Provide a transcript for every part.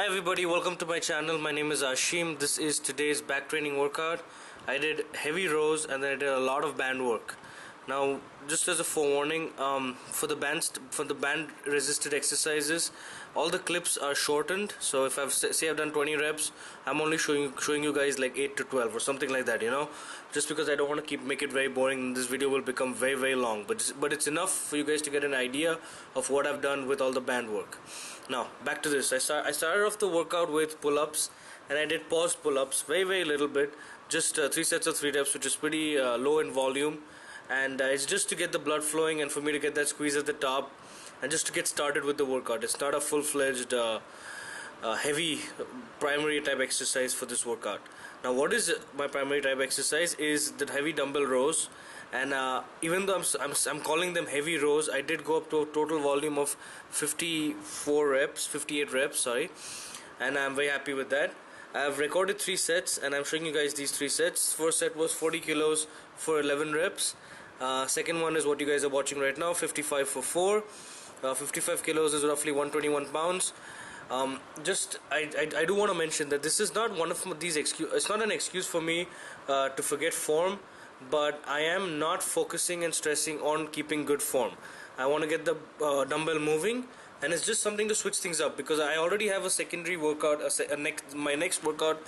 Hi everybody, welcome to my channel. My name is Ashim. This is today's back training workout. I did heavy rows and then I did a lot of band work. Now, just as a forewarning, for the band resisted exercises, all the clips are shortened. So if I've done 20 reps, I'm only showing you guys like 8 to 12 or something like that, just because I don't want to make it very boring. This video will become very long, but it's enough for you guys to get an idea of what I've done with all the band work. Now back to this. I started off the workout with pull-ups, and I did paused pull-ups, very little bit, just 3 sets of 3 reps, which is pretty low in volume, and it's just to get the blood flowing and for me to get that squeeze at the top and just to get started with the workout. It's not a full-fledged heavy primary type exercise for this workout. Now what is my primary type exercise is the heavy dumbbell rows, and even though I'm calling them heavy rows, I did go up to a total volume of 58 reps, sorry, and I'm very happy with that. I've recorded 3 sets and I'm showing you guys these 3 sets. First set was 40 kilos for 11 reps. Second one is what you guys are watching right now, 55 for 4. 55 kilos is roughly 121 pounds. I do want to mention that this is not one of these excuses. It's not an excuse for me to forget form, but I am not focusing and stressing on keeping good form. I want to get the dumbbell moving, and it's just something to switch things up because I already have a secondary workout, my next workout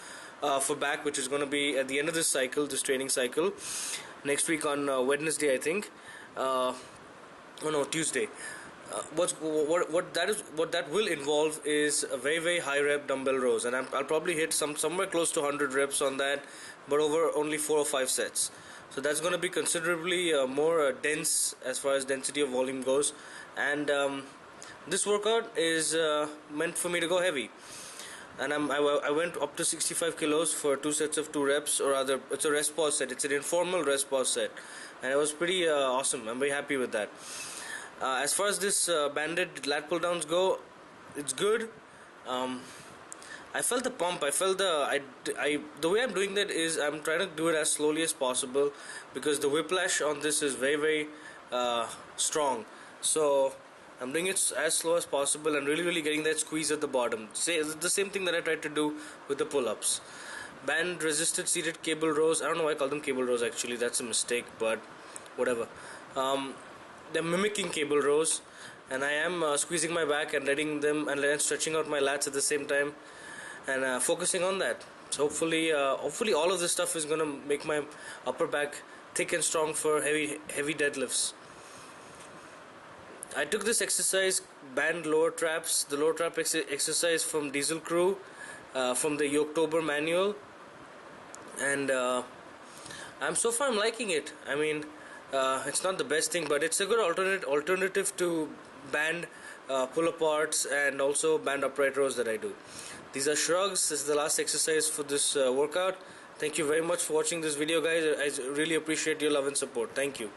for back, which is going to be at the end of this cycle, this training cycle, next week on Wednesday, I think. Tuesday. What that will involve is a very high rep dumbbell rows, and I'll probably hit somewhere close to 100 reps on that, but over only 4 or 5 sets. So that's going to be considerably more dense as far as density of volume goes, and this workout is meant for me to go heavy. And I went up to 65 kilos for 2 sets of 2 reps, or rather it's a rest pause set. It's an informal rest pause set, and it was pretty awesome. I'm very happy with that. As far as this banded lat pull downs go, it's good. I felt the pump. I felt the way I'm doing that is I'm trying to do it as slowly as possible because the whiplash on this is very strong. So I'm doing it as slow as possible and really getting that squeeze at the bottom. The same thing that I tried to do with the pull-ups. Band resisted seated cable rows. I don't know why I call them cable rows, actually. That's a mistake, but whatever. They're mimicking cable rows, and I am squeezing my back and letting them and then stretching out my lats at the same time, and focusing on that. So hopefully all of this stuff is going to make my upper back thick and strong for heavy deadlifts. I took this exercise, band lower traps, the lower trap exercise from Diesel Crew, from the October manual, and so far I'm liking it. I mean, it's not the best thing, but it's a good alternative to band pull aparts and also band upright rows that I do. These are shrugs. This is the last exercise for this workout. Thank you very much for watching this video, guys. I really appreciate your love and support. Thank you.